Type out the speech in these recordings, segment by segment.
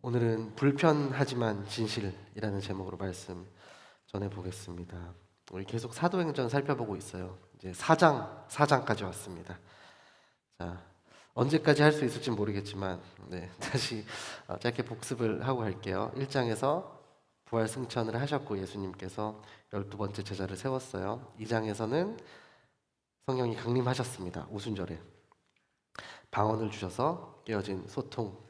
오늘은 불편하지만 진실이라는 제목으로 말씀 전해 보겠습니다. 우리 계속 사도행전 살펴보고 있어요. 이제 4장까지 왔습니다. 자, 언제까지 할 수 있을지 모르겠지만 다시 짧게 복습을 하고 갈게요. 1장에서 부활 승천을 하셨고 예수님께서 12번째 제자를 세웠어요. 2장에서는 성령이 강림하셨습니다. 오순절에 방언을 주셔서 깨어진 소통을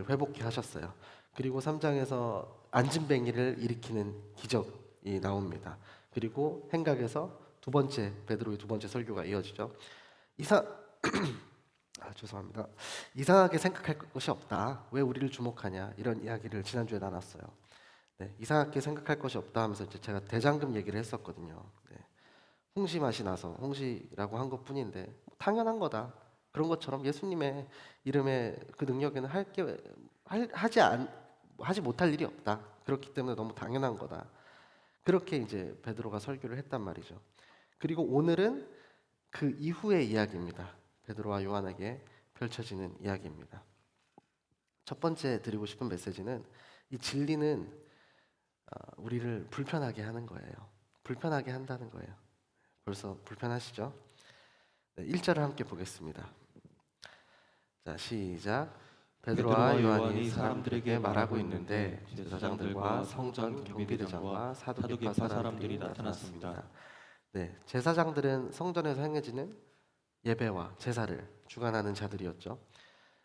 회복케 하셨어요. 그리고 3장에서 앉은뱅이를 일으키는 기적이 나옵니다. 그리고 행각에서 베드로의 두 번째 설교가 이어지죠. 죄송합니다. 이상하게 생각할 것이 없다. 왜 우리를 주목하냐? 이런 이야기를 지난주에 나눴어요. 이상하게 생각할 것이 없다 하면서 이제 제가 대장금 얘기를 했었거든요. 홍시 맛이 나서 홍시라고 한 것뿐인데 당연한 거다. 그런 것처럼 예수님의 이름에 그 능력에는 하지 못할 일이 없다. 그렇기 때문에 너무 당연한 거다. 그렇게 이제 베드로가 설교를 했단 말이죠. 그리고 오늘은 그 이후의 이야기입니다. 베드로와 요한에게 펼쳐지는 이야기입니다. 첫 번째 드리고 싶은 메시지는 이 진리는 우리를 불편하게 하는 거예요. 불편하게 한다는 거예요. 벌써 불편하시죠? 1절을 함께 보겠습니다. 자, 시작. 베드로와 요한이 사람들에게 말하고 있는데 제사장들과 성전 경비대장과 사두개파 사람들이 나타났습니다. 제사장들은 성전에서 행해지는 예배와 제사를 주관하는 자들이었죠.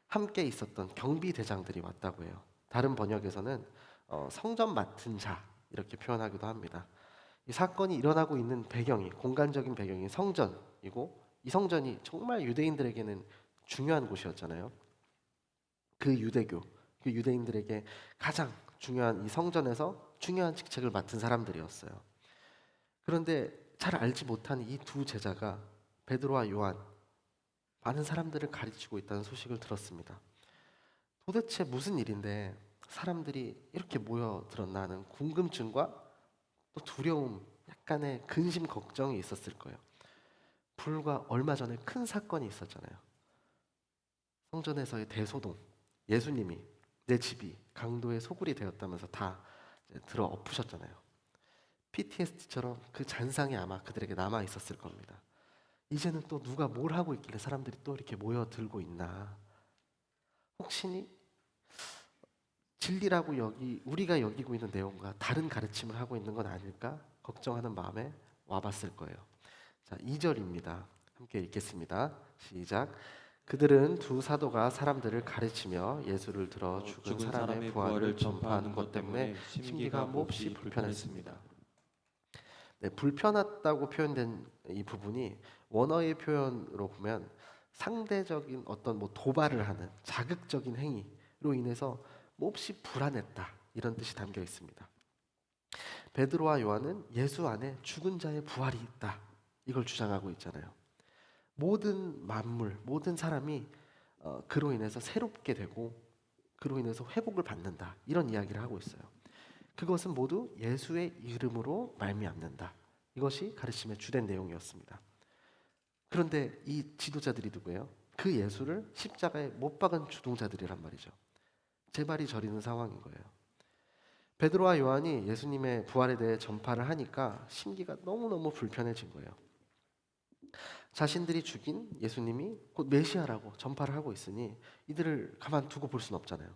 함께 있었던 경비대장들이 왔다고 해요. 다른 번역에서는 성전 맡은 자 이렇게 표현하기도 합니다. 이 사건이 일어나고 있는 공간적인 배경이 성전이고 이 성전이 정말 유대인들에게는 중요한 곳이었잖아요. 그 유대인들에게 가장 중요한 이 성전에서 중요한 직책을 맡은 사람들이었어요. 그런데 잘 알지 못한 이 두 제자가 베드로와 요한, 많은 사람들을 가르치고 있다는 소식을 들었습니다. 도대체 무슨 일인데 사람들이 이렇게 모여들었나 하는 궁금증과 또 두려움, 약간의 근심, 걱정이 있었을 거예요. 불과 얼마 전에 큰 사건이 있었잖아요. 성전에서의 대소동, 예수님이 내 집이 강도의 소굴이 되었다면서 다 들어 엎으셨잖아요. PTSD처럼 그 잔상이 아마 그들에게 남아 있었을 겁니다. 이제는 또 누가 뭘 하고 있길래 사람들이 또 이렇게 모여들고 있나? 혹시 진리라고 우리가 여기고 있는 내용과 다른 가르침을 하고 있는 건 아닐까? 걱정하는 마음에 와봤을 거예요. 자, 2절입니다. 함께 읽겠습니다. 시작. 그들은 두 사도가 사람들을 가르치며 예수를 들어 죽은 사람의 부활을 전파하는 것 때문에 심기가 몹시 불편했습니다. 불편하다고 표현된 이 부분이 원어의 표현으로 보면 상대적인 어떤 도발을 하는 자극적인 행위로 인해서 몹시 불안했다 이런 뜻이 담겨 있습니다. 베드로와 요한은 예수 안에 죽은 자의 부활이 있다 이걸 주장하고 있잖아요. 모든 만물, 모든 사람이 그로 인해서 새롭게 되고 그로 인해서 회복을 받는다 이런 이야기를 하고 있어요. 그것은 모두 예수의 이름으로 말미암는다. 이것이 가르침의 주된 내용이었습니다. 그런데 이 지도자들이 누구예요? 그 예수를 십자가에 못 박은 주동자들이란 말이죠. 제 말이 저리는 상황인 거예요. 베드로와 요한이 예수님의 부활에 대해 전파를 하니까 심기가 너무너무 불편해진 거예요. 자신들이 죽인 예수님이 곧 메시아라고 전파를 하고 있으니 이들을 가만두고 볼 수는 없잖아요.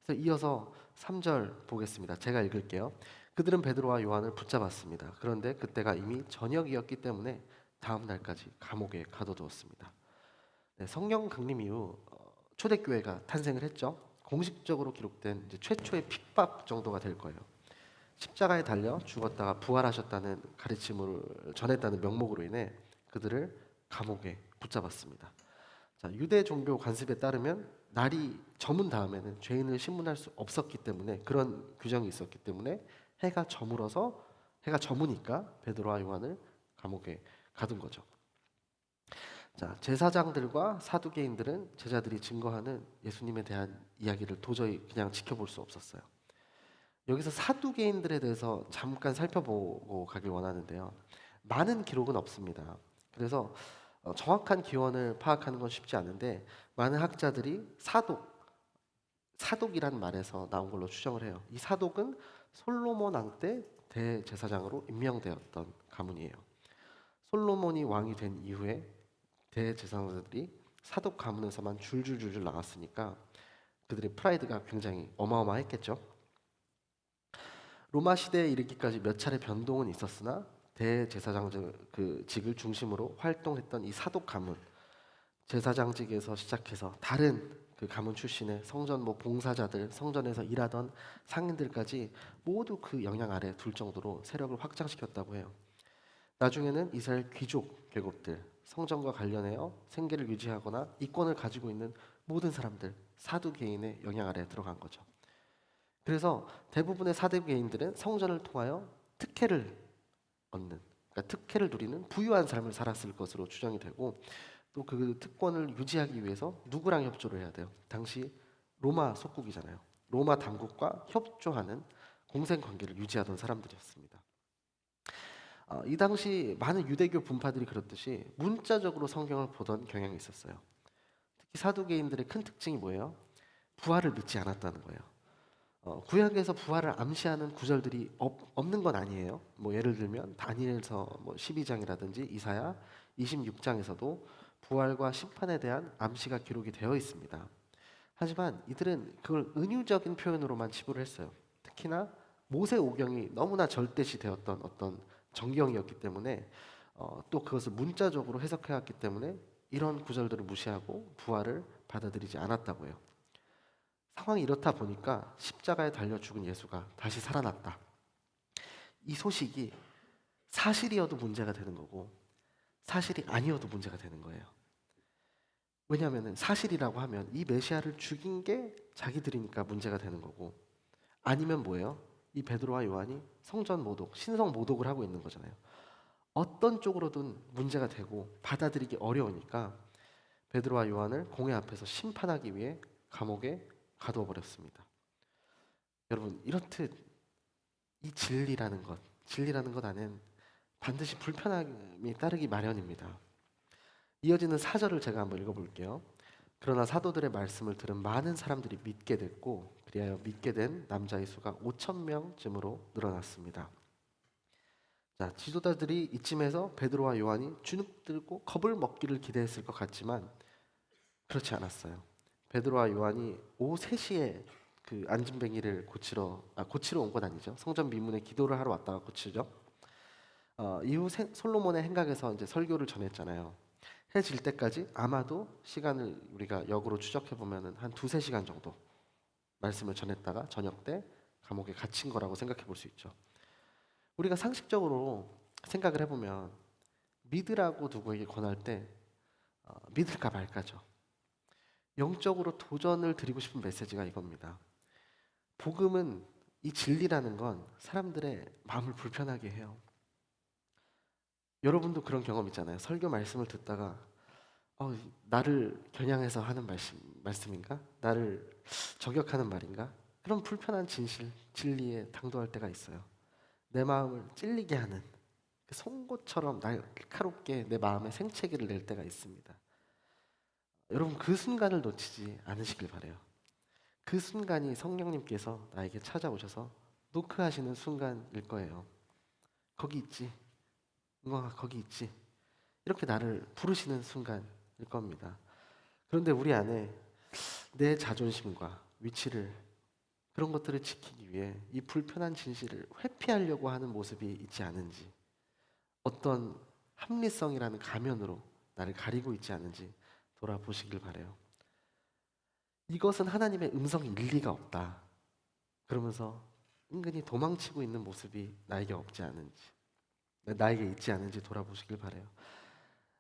그래서 이어서 3절 보겠습니다. 제가 읽을게요. 그들은 베드로와 요한을 붙잡았습니다. 그런데 그때가 이미 저녁이었기 때문에 다음 날까지 감옥에 가둬두었습니다. 성령 강림 이후 초대교회가 탄생을 했죠. 공식적으로 기록된 이제 최초의 핍박 정도가 될 거예요. 십자가에 달려 죽었다가 부활하셨다는 가르침을 전했다는 명목으로 인해 그들을 감옥에 붙잡았습니다. 자, 유대 종교 관습에 따르면 날이 저문 다음에는 죄인을 신문할 수 없었기 때문에 그런 규정이 있었기 때문에 해가 저무니까 베드로와 요한을 감옥에 가둔 거죠. 자, 제사장들과 사두개인들은 제자들이 증거하는 예수님에 대한 이야기를 도저히 그냥 지켜볼 수 없었어요. 여기서 사두개인들에 대해서 잠깐 살펴보고 가길 원하는데요. 많은 기록은 없습니다. 그래서 정확한 기원을 파악하는 건 쉽지 않은데 많은 학자들이 사독이란 말에서 나온 걸로 추정을 해요. 이 사독은 솔로몬 왕 때 대제사장으로 임명되었던 가문이에요. 솔로몬이 왕이 된 이후에 대제사장들이 사독 가문에서만 줄줄줄줄 나왔으니까 그들의 프라이드가 굉장히 어마어마했겠죠. 로마 시대에 이르기까지 몇 차례 변동은 있었으나 대제사장 그 직을 중심으로 활동했던 이 사독 가문, 제사장직에서 시작해서 다른 그 가문 출신의 성전 봉사자들, 성전에서 일하던 상인들까지 모두 그 영향 아래 둘 정도로 세력을 확장시켰다고 해요. 나중에는 이스라엘 귀족 계급들, 성전과 관련하여 생계를 유지하거나 이권을 가지고 있는 모든 사람들, 사두개인의 영향 아래 들어간 거죠. 그래서 대부분의 사두개인들은 성전을 통하여 특혜를 얻는, 그러니까 특혜를 누리는 부유한 삶을 살았을 것으로 추정이 되고, 또 그 특권을 유지하기 위해서 누구랑 협조를 해야 돼요? 당시 로마 속국이잖아요. 로마 당국과 협조하는 공생 관계를 유지하던 사람들이었습니다. 이 당시 많은 유대교 분파들이 그렇듯이 문자적으로 성경을 보던 경향이 있었어요. 특히 사두개인들의 큰 특징이 뭐예요? 부활을 믿지 않았다는 거예요. 구약에서 부활을 암시하는 구절들이 없는 건 아니에요. 뭐 예를 들면 다니엘서 12장이라든지 이사야 26장에서도 부활과 심판에 대한 암시가 기록이 되어 있습니다. 하지만 이들은 그걸 은유적인 표현으로만 치부를 했어요. 특히나 모세 오경이 너무나 절대시 되었던 어떤 정경이었기 때문에 또 그것을 문자적으로 해석해왔기 때문에 이런 구절들을 무시하고 부활을 받아들이지 않았다고 해요. 상황이 이렇다 보니까 십자가에 달려 죽은 예수가 다시 살아났다. 이 소식이 사실이어도 문제가 되는 거고 사실이 아니어도 문제가 되는 거예요. 왜냐하면 사실이라고 하면 이 메시아를 죽인 게 자기들이니까 문제가 되는 거고, 아니면 뭐예요? 이 베드로와 요한이 성전 모독, 신성 모독을 하고 있는 거잖아요. 어떤 쪽으로든 문제가 되고 받아들이기 어려우니까 베드로와 요한을 공회 앞에서 심판하기 위해 감옥에 가두어 버렸습니다. 여러분, 이렇듯 이 진리라는 것 안엔 반드시 불편함이 따르기 마련입니다. 이어지는 4절을 제가 한번 읽어볼게요. 그러나 사도들의 말씀을 들은 많은 사람들이 믿게 됐고 그리하여 믿게 된 남자의 수가 5천 명쯤으로 늘어났습니다. 자, 지도자들이 이쯤에서 베드로와 요한이 주눅들고 겁을 먹기를 기대했을 것 같지만 그렇지 않았어요. 베드로와 요한이 오후 3시에 그 안진뱅이를 고치러 온 건 아니죠. 성전 미문에 기도를 하러 왔다가 고치죠. 이후 솔로몬의 행각에서 이제 설교를 전했잖아요. 해 질 때까지 아마도 시간을 우리가 역으로 추적해 보면은 한 2~3시간 정도 말씀을 전했다가 저녁 때 감옥에 갇힌 거라고 생각해 볼 수 있죠. 우리가 상식적으로 생각을 해보면 믿으라고 누구에게 권할 때 믿을까 말까죠. 영적으로 도전을 드리고 싶은 메시지가 이겁니다. 복음은, 이 진리라는 건 사람들의 마음을 불편하게 해요. 여러분도 그런 경험 있잖아요. 설교 말씀을 듣다가 나를 겨냥해서 하는 말씀인가? 나를 저격하는 말인가? 그런 불편한 진리에 당도할 때가 있어요. 내 마음을 찔리게 하는 그 송곳처럼 날카롭게 내 마음에 생채기를 낼 때가 있습니다. 여러분, 그 순간을 놓치지 않으시길 바래요. 그 순간이 성령님께서 나에게 찾아오셔서 노크하시는 순간일 거예요. 거기 있지. 응원아, 거기 있지. 이렇게 나를 부르시는 순간일 겁니다. 그런데 우리 안에 내 자존심과 위치를, 그런 것들을 지키기 위해 이 불편한 진실을 회피하려고 하는 모습이 있지 않은지, 어떤 합리성이라는 가면으로 나를 가리고 있지 않은지 돌아보시길 바래요. 이것은 하나님의 음성이 일리가 없다 그러면서 은근히 도망치고 있는 모습이 나에게 있지 않은지 돌아보시길 바래요.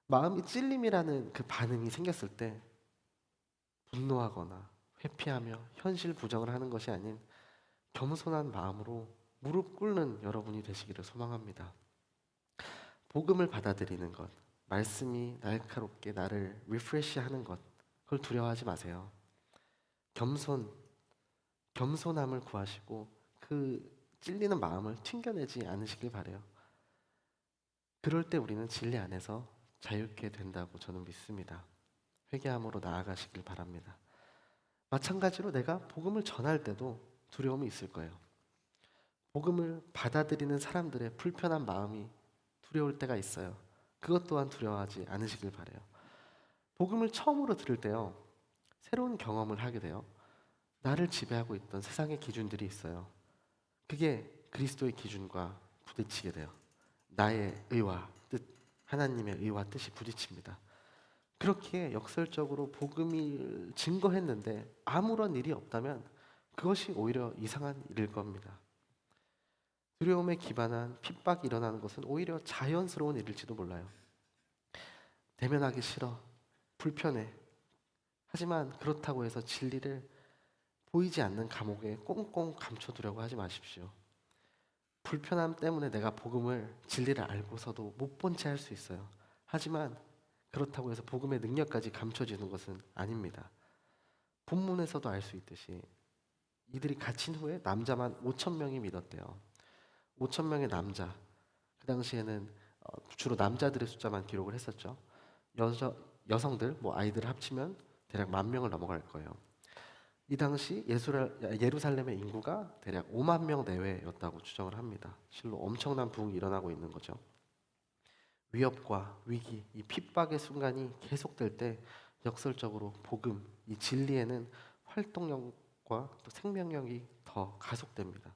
마음이 찔림이라는 그 반응이 생겼을 때 분노하거나 회피하며 현실 부정을 하는 것이 아닌 겸손한 마음으로 무릎 꿇는 여러분이 되시기를 소망합니다. 복음을 받아들이는 것, 말씀이 날카롭게 나를 리프레시하는 것, 그걸 두려워하지 마세요. 겸손함을 구하시고 그 찔리는 마음을 튕겨내지 않으시길 바래요. 그럴 때 우리는 진리 안에서 자유케 된다고 저는 믿습니다. 회개함으로 나아가시길 바랍니다. 마찬가지로 내가 복음을 전할 때도 두려움이 있을 거예요. 복음을 받아들이는 사람들의 불편한 마음이 두려울 때가 있어요. 그것 또한 두려워하지 않으시길 바라요. 복음을 처음으로 들을 때요, 새로운 경험을 하게 돼요. 나를 지배하고 있던 세상의 기준들이 있어요. 그게 그리스도의 기준과 부딪히게 돼요. 나의 의와 뜻, 하나님의 의와 뜻이 부딪힙니다. 그렇게 역설적으로 복음을 증거했는데 아무런 일이 없다면 그것이 오히려 이상한 일일 겁니다. 두려움에 기반한 핍박이 일어나는 것은 오히려 자연스러운 일일지도 몰라요. 대면하기 싫어, 불편해. 하지만 그렇다고 해서 진리를 보이지 않는 감옥에 꽁꽁 감춰두려고 하지 마십시오. 불편함 때문에 내가 복음을, 진리를 알고서도 못 본 채 할 수 있어요. 하지만 그렇다고 해서 복음의 능력까지 감춰지는 것은 아닙니다. 본문에서도 알 수 있듯이 이들이 갇힌 후에 남자만 5천 명이 믿었대요. 5천 명의 남자. 그 당시에는 주로 남자들의 숫자만 기록을 했었죠. 여성들, 뭐 아이들을 합치면 대략 10,000명을 넘어갈 거예요. 이 당시 예루살렘의 인구가 대략 5만 명 내외였다고 추정을 합니다. 실로 엄청난 부흥이 일어나고 있는 거죠. 위협과 위기, 이 핍박의 순간이 계속될 때 역설적으로 복음, 이 진리에는 활동력과 또 생명력이 더 가속됩니다.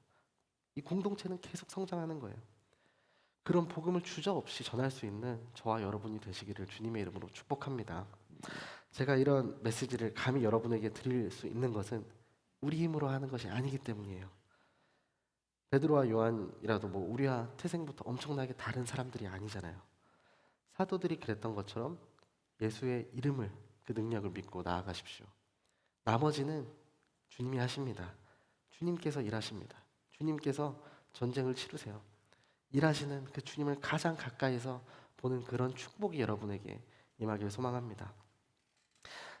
이 공동체는 계속 성장하는 거예요. 그런 복음을 주저없이 전할 수 있는 저와 여러분이 되시기를 주님의 이름으로 축복합니다. 제가 이런 메시지를 감히 여러분에게 드릴 수 있는 것은 우리 힘으로 하는 것이 아니기 때문이에요. 베드로와 요한이라도 뭐 우리와 태생부터 엄청나게 다른 사람들이 아니잖아요. 사도들이 그랬던 것처럼 예수의 이름을, 그 능력을 믿고 나아가십시오. 나머지는 주님이 하십니다. 주님께서 일하십니다. 주님께서 전쟁을 치르세요. 일하시는 그 주님을 가장 가까이서 보는 그런 축복이 여러분에게 임하길 소망합니다.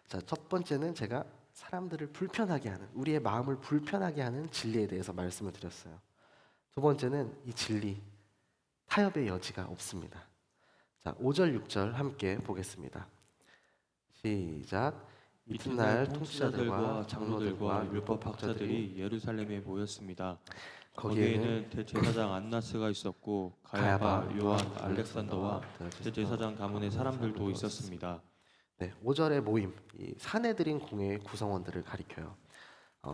자, 첫 번째는 제가 사람들을 불편하게 하는, 우리의 마음을 불편하게 하는 진리에 대해서 말씀을 드렸어요. 두 번째는 이 진리, 타협의 여지가 없습니다. 자, 5절, 6절 함께 보겠습니다. 시작. 이튿날 통치자들과 장로들과 율법학자들이 예루살렘에 모였습니다. 거기에는 거기에는 대제사장 안나스가 있었고 가야바, 요한, 알렉산더와 대제사장 가문의 사람들도 있었습니다. 네, 5절의 모임, 이 사내들인 공회의 구성원들을 가리켜요.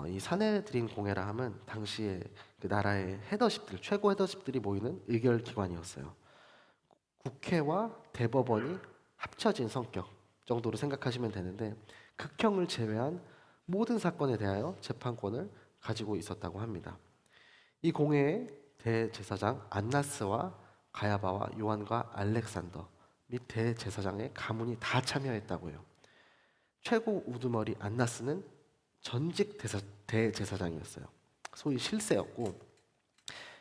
이 사내들인 공회라 함은 당시에 그 나라의 헤더십들, 최고 헤더십들이 모이는 의결 기관이었어요. 국회와 대법원이 합쳐진 성격 정도로 생각하시면 되는데, 극형을 제외한 모든 사건에 대하여 재판권을 가지고 있었다고 합니다. 이 공회에 대제사장 안나스와 가야바와 요한과 알렉산더 및 대제사장의 가문이 다 참여했다고 해요. 최고 우두머리 안나스는 전직 대제사장이었어요. 소위 실세였고,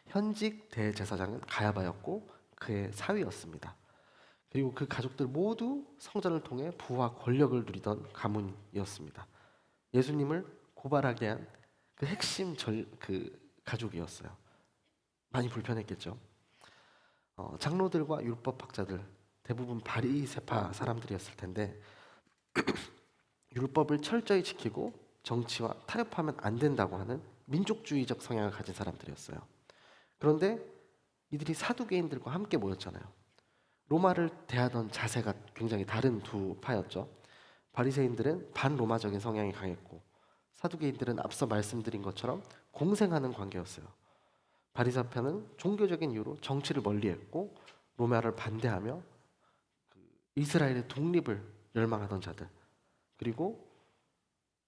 현직 대제사장은 가야바였고 그의 사위였습니다. 그리고 그 가족들 모두 성전을 통해 부와 권력을 누리던 가문이었습니다. 예수님을 고발하게 한 그 핵심 그 가족이었어요. 많이 불편했겠죠. 장로들과 율법학자들, 대부분 바리새파 사람들이었을 텐데 율법을 철저히 지키고 정치와 타협하면 안 된다고 하는 민족주의적 성향을 가진 사람들이었어요. 그런데 이들이 사두개인들과 함께 모였잖아요. 로마를 대하던 자세가 굉장히 다른 두 파였죠. 바리새인들은 반로마적인 성향이 강했고 사두개인들은 앞서 말씀드린 것처럼 공생하는 관계였어요. 바리새파는 종교적인 이유로 정치를 멀리했고 로마를 반대하며 이스라엘의 독립을 열망하던 자들, 그리고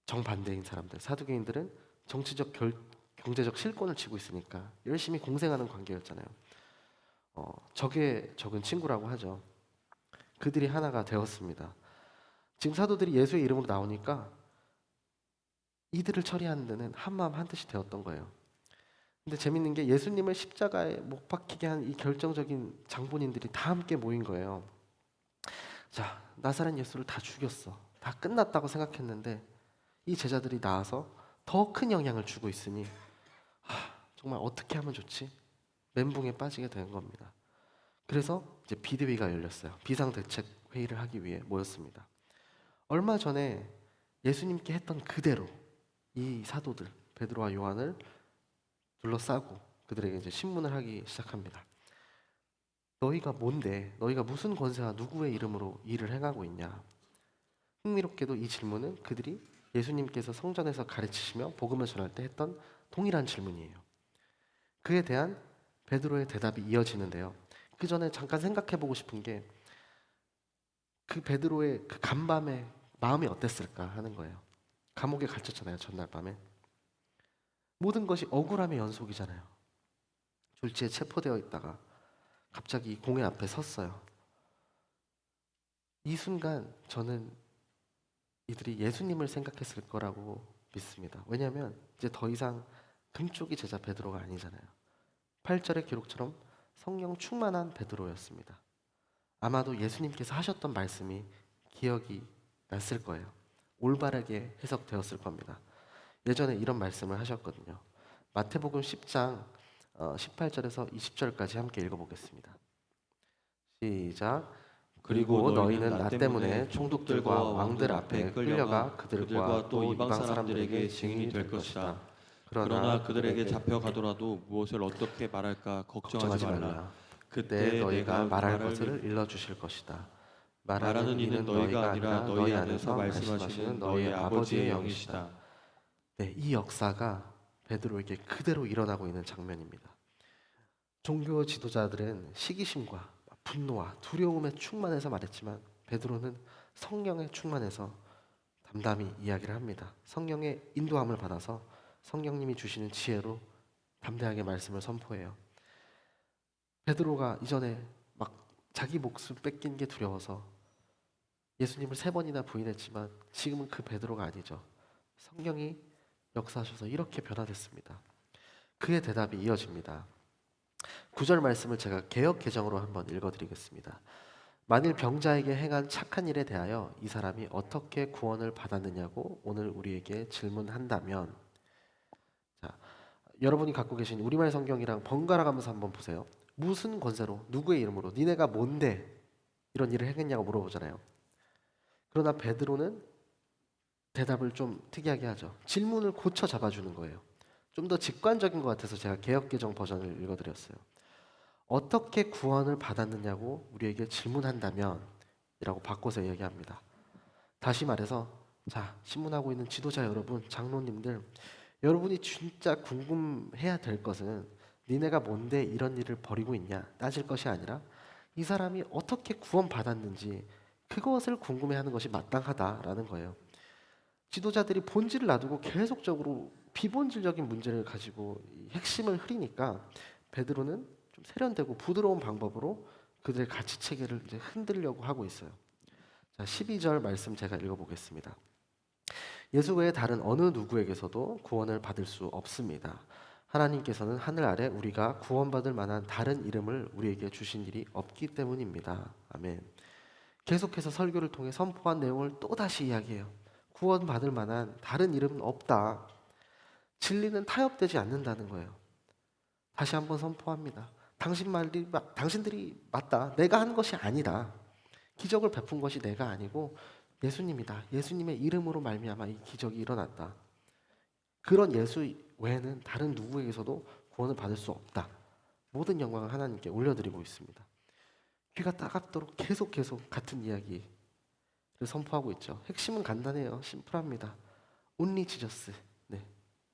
정반대인 사람들, 사두개인들은 정치적 경제적 실권을 쥐고 있으니까 열심히 공생하는 관계였잖아요. 적의 적은 친구라고 하죠. 그들이 하나가 되었습니다. 지금 사도들이 예수의 이름으로 나오니까 이들을 처리하는 데는 한마음 한뜻이 되었던 거예요. 근데 재밌는 게 예수님을 십자가에 못 박히게 한 이 결정적인 장본인들이 다 함께 모인 거예요. 자, 나사렛 예수를 다 죽였어. 다 끝났다고 생각했는데 이 제자들이 나와서 더 큰 영향을 주고 있으니 정말 어떻게 하면 좋지? 멘붕에 빠지게 된 겁니다. 그래서 이제 비대위가 열렸어요. 비상대책 회의를 하기 위해 모였습니다. 얼마 전에 예수님께 했던 그대로 이 사도들 베드로와 요한을 둘러싸고 그들에게 이제 신문을 하기 시작합니다. 너희가 뭔데? 너희가 무슨 권세와 누구의 이름으로 일을 행하고 있냐? 흥미롭게도 이 질문은 그들이 예수님께서 성전에서 가르치시며 복음을 전할 때 했던 동일한 질문이에요. 그에 대한 베드로의 대답이 이어지는데요. 그 전에 잠깐 생각해 보고 싶은 게 그 베드로의 그 간밤에 마음이 어땠을까 하는 거예요. 감옥에 갇혔잖아요, 전날 밤에. 모든 것이 억울함의 연속이잖아요. 졸지에 체포되어 있다가 갑자기 공회 앞에 섰어요. 이 순간 저는 이들이 예수님을 생각했을 거라고 믿습니다. 왜냐하면 이제 더 이상 금쪽이 제자 베드로가 아니잖아요. 8절의 기록처럼 성령 충만한 베드로였습니다. 아마도 예수님께서 하셨던 말씀이 기억이 났을 거예요. 올바르게 해석되었을 겁니다. 예전에 이런 말씀을 하셨거든요. 마태복음 10장 18절에서 20절까지 함께 읽어보겠습니다. 시작. 그리고 너희는 나 때문에 총독들과 왕들 앞에 끌려가 그들과 또 이방 사람들에게 증인이 될 것이다. 그러나 그들에게 잡혀가더라도 무엇을 어떻게 말할까 걱정하지 말라. 그때 너희가 말할 것을 일러주실 것이다. 말하는 이는 너희가 아니라 너희 안에서 말씀하시는 너희 아버지의 영이시다. 네, 이 역사가 베드로에게 그대로 일어나고 있는 장면입니다. 종교 지도자들은 시기심과 분노와 두려움에 충만해서 말했지만 베드로는 성령에 충만해서 담담히 이야기를 합니다. 성령의 인도함을 받아서 성령님이 주시는 지혜로 담대하게 말씀을 선포해요. 베드로가 이전에 막 자기 목숨 뺏긴 게 두려워서 예수님을 3번이나 부인했지만 지금은 그 베드로가 아니죠. 성령이 역사하셔서 이렇게 변화됐습니다. 그의 대답이 이어집니다. 9절 말씀을 제가 개역 개정으로 한번 읽어드리겠습니다. 만일 병자에게 행한 착한 일에 대하여 이 사람이 어떻게 구원을 받았느냐고 오늘 우리에게 질문한다면, 자, 여러분이 갖고 계신 우리말 성경이랑 번갈아 가면서 한번 보세요. 무슨 권세로 누구의 이름으로 니네가 뭔데 이런 일을 행했냐고 물어보잖아요. 그러나 베드로는 대답을 좀 특이하게 하죠. 질문을 고쳐 잡아주는 거예요. 좀 더 직관적인 것 같아서 제가 개역개정 버전을 읽어드렸어요. 어떻게 구원을 받았느냐고 우리에게 질문한다면 이라고 바꿔서 얘기합니다. 다시 말해서 자, 신문하고 있는 지도자 여러분, 장로님들, 여러분이 진짜 궁금해야 될 것은 니네가 뭔데 이런 일을 벌이고 있냐 따질 것이 아니라 이 사람이 어떻게 구원받았는지 그것을 궁금해하는 것이 마땅하다라는 거예요. 지도자들이 본질을 놔두고 계속적으로 비본질적인 문제를 가지고 핵심을 흐리니까 베드로는 좀 세련되고 부드러운 방법으로 그들의 가치 체계를 이제 흔들려고 하고 있어요. 자, 12절 말씀 제가 읽어보겠습니다. 예수 외에 다른 어느 누구에게서도 구원을 받을 수 없습니다. 하나님께서는 하늘 아래 우리가 구원받을 만한 다른 이름을 우리에게 주신 일이 없기 때문입니다. 아멘. 계속해서 설교를 통해 선포한 내용을 또다시 이야기해요. 구원받을 만한 다른 이름은 없다. 진리는 타협되지 않는다는 거예요. 다시 한번 선포합니다. 당신들이 맞다. 내가 한 것이 아니다. 기적을 베푼 것이 내가 아니고 예수님이다. 예수님의 이름으로 말미암아 이 기적이 일어났다. 그런 예수 외에는 다른 누구에게서도 구원을 받을 수 없다. 모든 영광을 하나님께 올려드리고 있습니다. 귀가 따갑도록 계속 같은 이야기를 선포하고 있죠. 핵심은 간단해요. 심플합니다. Only Jesus. 네,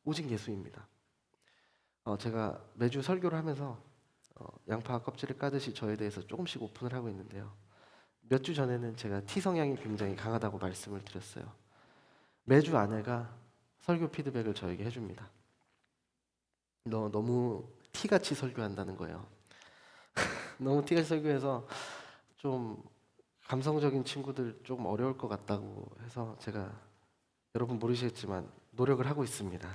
오직 예수입니다. 제가 매주 설교를 하면서 양파 껍질을 까듯이 저에 대해서 조금씩 오픈을 하고 있는데요. 몇 주 전에는 제가 T 성향이 굉장히 강하다고 말씀을 드렸어요. 매주 아내가 설교 피드백을 저에게 해줍니다. 너 너무 T같이 설교한다는 거예요. 너무 T같이 설교해서 좀 감성적인 친구들 조금 어려울 것 같다고 해서 제가 여러분 모르시겠지만 노력을 하고 있습니다.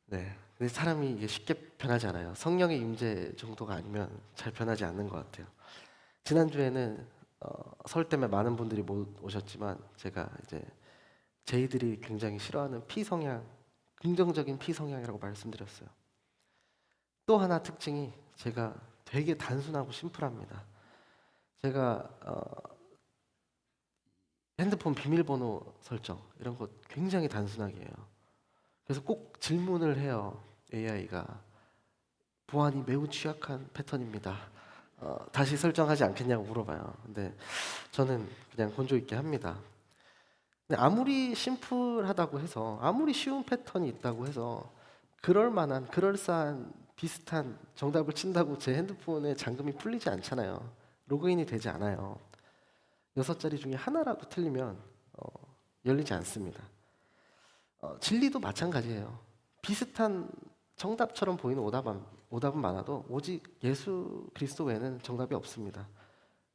네, 근데 사람이 이게 쉽게 변하지 않아요. 성령의 임재 정도가 아니면 잘 변하지 않는 것 같아요. 지난주에는 설 때문에 많은 분들이 못 오셨지만 제가 이제 저희들이 굉장히 싫어하는 P성향, 긍정적인 P성향이라고 말씀드렸어요. 또 하나 특징이 제가 되게 단순하고 심플합니다. 제가 핸드폰 비밀번호 설정 이런 거 굉장히 단순하게 해요. 그래서 꼭 질문을 해요. AI가 보안이 매우 취약한 패턴입니다. 다시 설정하지 않겠냐고 물어봐요. 근데 저는 그냥 건조 있게 합니다. 근데 아무리 심플하다고 해서, 아무리 쉬운 패턴이 있다고 해서 그럴 만한, 그럴싸한 비슷한 정답을 친다고 제 핸드폰에 잠금이 풀리지 않잖아요. 로그인이 되지 않아요. 6자리 중에 하나라도 틀리면 열리지 않습니다. 진리도 마찬가지예요. 비슷한 정답처럼 보이는 오답은 많아도 오직 예수 그리스도 외에는 정답이 없습니다.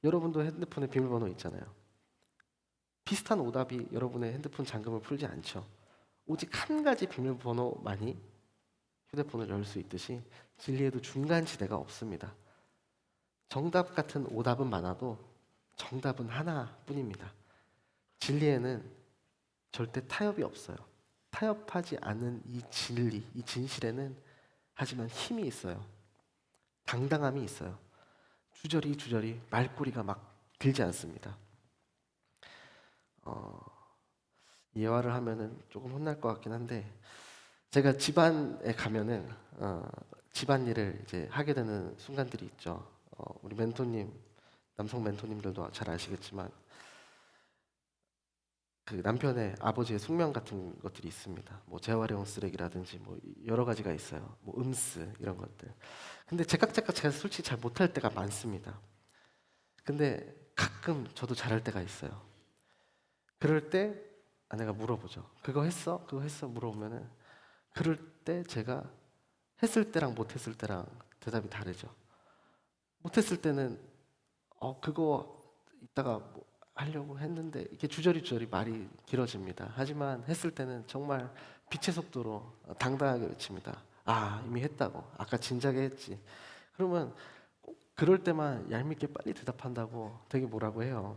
여러분도 핸드폰에 비밀번호 있잖아요. 비슷한 오답이 여러분의 핸드폰 잠금을 풀지 않죠. 오직 한 가지 비밀번호만이 휴대폰을 열 수 있듯이 진리에도 중간지대가 없습니다. 정답 같은 오답은 많아도 정답은 하나뿐입니다. 진리에는 절대 타협이 없어요. 타협하지 않은 이 진리, 이 진실에는 하지만 힘이 있어요. 당당함이 있어요. 주저리 말꼬리가 막 길지 않습니다. 예화를 하면은 조금 혼날 것 같긴 한데, 제가 집안에 가면은 집안일을 이제 하게 되는 순간들이 있죠. 우리 멘토님, 남성 멘토님들도 잘 아시겠지만 그 남편의 아버지의 숙명 같은 것들이 있습니다. 뭐 재활용 쓰레기라든지 뭐 여러 가지가 있어요. 뭐 음스 이런 것들. 근데 제가 솔직히 잘 못할 때가 많습니다. 근데 가끔 저도 잘할 때가 있어요. 그럴 때 아내가 물어보죠. 그거 했어? 그거 했어? 물어보면은 그럴 때 제가 했을 때랑 못했을 때랑 대답이 다르죠. 못했을 때는 그거 이따가 뭐 하려고 했는데 이렇게 주저리 말이 길어집니다. 하지만 했을 때는 정말 빛의 속도로 당당하게 외칩니다. 아, 이미 했다고. 아까 진작에 했지. 그러면 그럴 때만 얄밉게 빨리 대답한다고 되게 뭐라고 해요.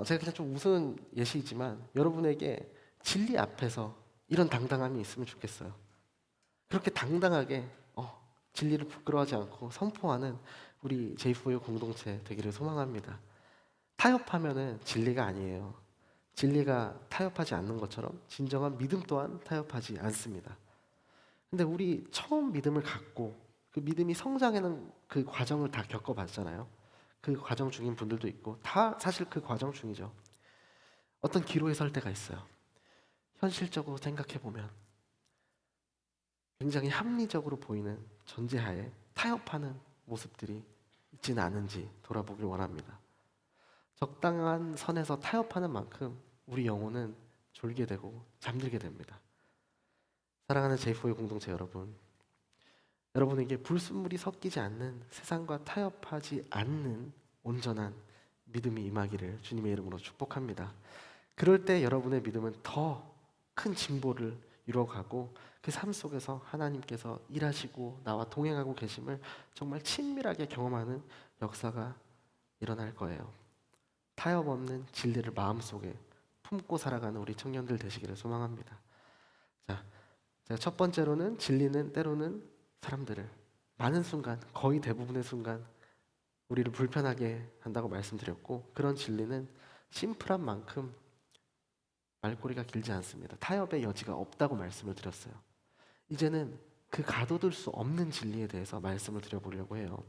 제가 그냥 좀 우스운 예시이지만 여러분에게 진리 앞에서 이런 당당함이 있으면 좋겠어요. 그렇게 당당하게 진리를 부끄러워하지 않고 선포하는 우리 제이포유 공동체 되기를 소망합니다. 타협하면은 진리가 아니에요. 진리가 타협하지 않는 것처럼 진정한 믿음 또한 타협하지 않습니다. 근데 우리 처음 믿음을 갖고 그 믿음이 성장하는 그 과정을 다 겪어봤잖아요. 그 과정 중인 분들도 있고 다 사실 그 과정 중이죠. 어떤 기로에 설 때가 있어요. 현실적으로 생각해 보면 굉장히 합리적으로 보이는 전제하에 타협하는 모습들이 있지는 않은지 돌아보길 원합니다. 적당한 선에서 타협하는 만큼 우리 영혼은 졸게 되고 잠들게 됩니다. 사랑하는 제이포의 공동체 여러분, 여러분에게 불순물이 섞이지 않는 세상과 타협하지 않는 온전한 믿음이 임하기를 주님의 이름으로 축복합니다. 그럴 때 여러분의 믿음은 더 큰 진보를 이뤄가고 그 삶 속에서 하나님께서 일하시고 나와 동행하고 계심을 정말 친밀하게 경험하는 역사가 일어날 거예요. 타협 없는 진리를 마음속에 품고 살아가는 우리 청년들 되시기를 소망합니다. 자, 제가 첫 번째로는 진리는 때로는 사람들을 많은 순간, 거의 대부분의 순간 우리를 불편하게 한다고 말씀드렸고, 그런 진리는 심플한 만큼 말꼬리가 길지 않습니다. 타협의 여지가 없다고 말씀을 드렸어요. 이제는 그 가둬둘 수 없는 진리에 대해서 말씀을 드려보려고 해요.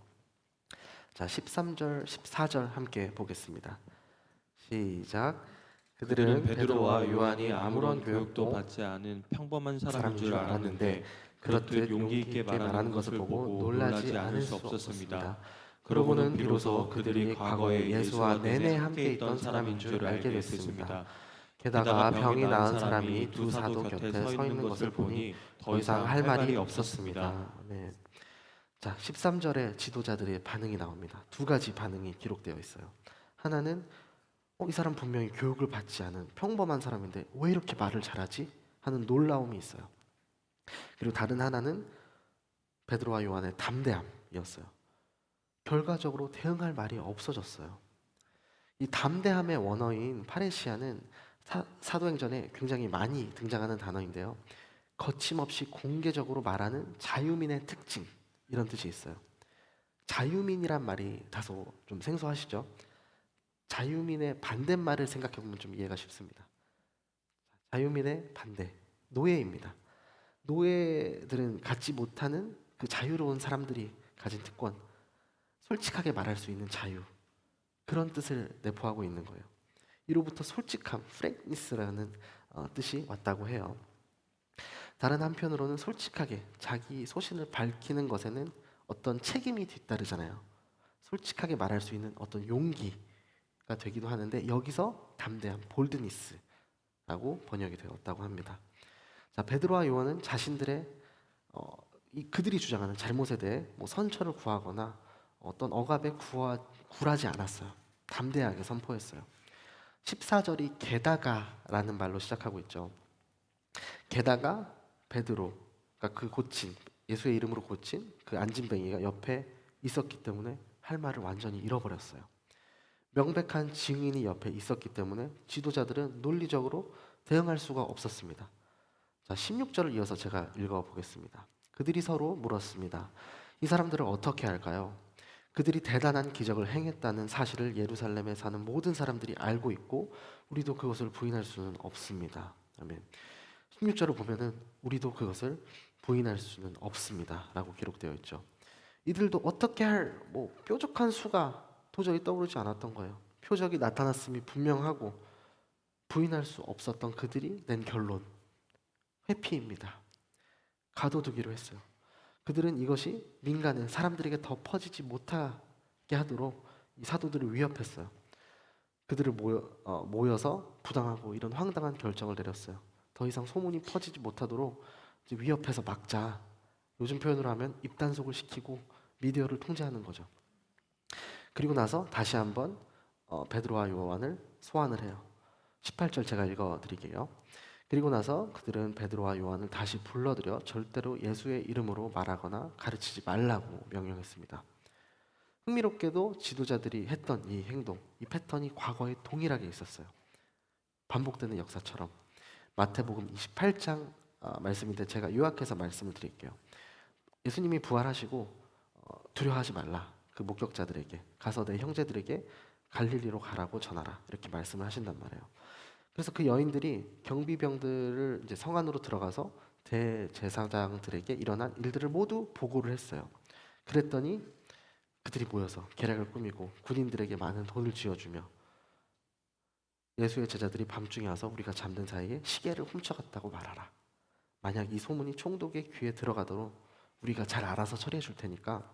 자, 13절, 14절 함께 보겠습니다. 시작. 그들은 베드로와 요한이 아무런 교육도 받지 않은 평범한 사람인 줄 알았는데 그렇듯 용기 있게 말하는 것을 보고 놀라지 않을 수 없었습니다. 그러고는 비로소 그들이 과거에 예수와 내내 함께 있던 사람인 줄 알게 됐습니다. 게다가 병이 나은 사람이 두 사도 곁에 서 있는 것을 보니 더 이상 할 말이 없었습니다. 네. 자, 13절에 지도자들의 반응이 나옵니다. 두 가지 반응이 기록되어 있어요. 하나는 이 사람 분명히 교육을 받지 않은 평범한 사람인데 왜 이렇게 말을 잘하지? 하는 놀라움이 있어요. 그리고 다른 하나는 베드로와 요한의 담대함이었어요. 결과적으로 대응할 말이 없어졌어요. 이 담대함의 원어인 파레시아는 사도행전에 굉장히 많이 등장하는 단어인데요. 거침없이 공개적으로 말하는 자유민의 특징, 이런 뜻이 있어요. 자유민이란 말이 다소 좀 생소하시죠? 자유민의 반대말을 생각해 보면 좀 이해가 쉽습니다. 자유민의 반대. 노예입니다. 노예들은 갖지 못하는 그 자유로운 사람들이 가진 특권, 솔직하게 말할 수 있는 자유, 그런 뜻을 내포하고 있는 거예요. 이로부터 솔직함, 프랭니스라는 뜻이 왔다고 해요. 다른 한편으로는 솔직하게 자기 소신을 밝히는 것에는 어떤 책임이 뒤따르잖아요. 솔직하게 말할 수 있는 어떤 용기가 되기도 하는데 여기서 담대한 볼드니스라고 번역이 되었다고 합니다. 자, 베드로와 요한은 자신들의 그들이 주장하는 잘못에 대해 뭐 선처를 구하거나 어떤 억압에 굴하지 않았어요. 담대하게 선포했어요. 14절이 게다가라는 말로 시작하고 있죠. 게다가 베드로, 그러니까 그 고친, 예수의 이름으로 고친 그 안진뱅이가 옆에 있었기 때문에 할 말을 완전히 잃어버렸어요. 명백한 증인이 옆에 있었기 때문에 지도자들은 논리적으로 대응할 수가 없었습니다. 자, 16절을 이어서 제가 읽어보겠습니다. 그들이 서로 물었습니다. 이 사람들을 어떻게 할까요? 그들이 대단한 기적을 행했다는 사실을 예루살렘에 사는 모든 사람들이 알고 있고 우리도 그것을 부인할 수는 없습니다. 아멘. 16절을 보면은 우리도 그것을 부인할 수는 없습니다 라고 기록되어 있죠. 이들도 어떻게 할 뾰족한 수가 도저히 떠오르지 않았던 거예요. 표적이 나타났음이 분명하고 부인할 수 없었던 그들이 낸 결론, 회피입니다. 가둬두기로 했어요. 그들은 이것이 민간에 사람들에게 더 퍼지지 못하게 하도록 이 사도들을 위협했어요. 그들을 모여서 부당하고 이런 황당한 결정을 내렸어요. 더 이상 소문이 퍼지지 못하도록 이제 위협해서 막자. 요즘 표현으로 하면 입단속을 시키고 미디어를 통제하는 거죠. 그리고 나서 다시 한번 베드로와 요한을 소환을 해요. 18절 제가 읽어드릴게요. 그리고 나서 그들은 베드로와 요한을 다시 불러들여 절대로 예수의 이름으로 말하거나 가르치지 말라고 명령했습니다. 흥미롭게도 지도자들이 했던 이 행동, 이 패턴이 과거에 동일하게 있었어요. 반복되는 역사처럼. 마태복음 28장 말씀인데 제가 요약해서 말씀을 드릴게요. 예수님이 부활하시고 두려워하지 말라. 그 목격자들에게 가서 내 형제들에게 갈릴리로 가라고 전하라. 이렇게 말씀을 하신단 말이에요. 그래서 그 여인들이 경비병들을 이제 성 안으로 들어가서 대제사장들에게 일어난 일들을 모두 보고를 했어요. 그랬더니 그들이 모여서 계략을 꾸미고 군인들에게 많은 돈을 쥐어주며 예수의 제자들이 밤중에 와서 우리가 잠든 사이에 시계를 훔쳐갔다고 말하라. 만약 이 소문이 총독의 귀에 들어가도록 우리가 잘 알아서 처리해 줄 테니까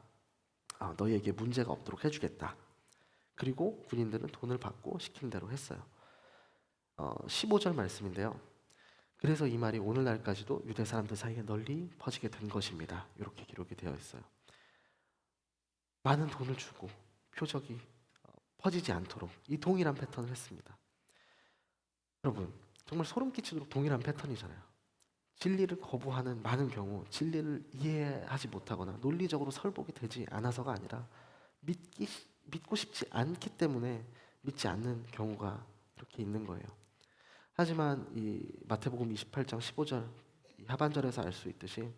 너희에게 문제가 없도록 해주겠다. 그리고 군인들은 돈을 받고 시킨 대로 했어요. 15절 말씀인데요. 그래서 이 말이 오늘날까지도 유대 사람들 사이에 널리 퍼지게 된 것입니다. 이렇게 기록이 되어 있어요. 많은 돈을 주고 표적이 퍼지지 않도록 이 동일한 패턴을 했습니다. 여러분, 정말 소름 끼치도록 동일한 패턴이잖아요. 진리를 거부하는 많은 경우 진리를 이해하지 못하거나 논리적으로 설득이 되지 않아서가 아니라 믿고 싶지 않기 때문에 믿지 않는 경우가 이렇게 있는 거예요. 하지만 이 마태복음 28장 15절 하반절에서 알 수 있듯이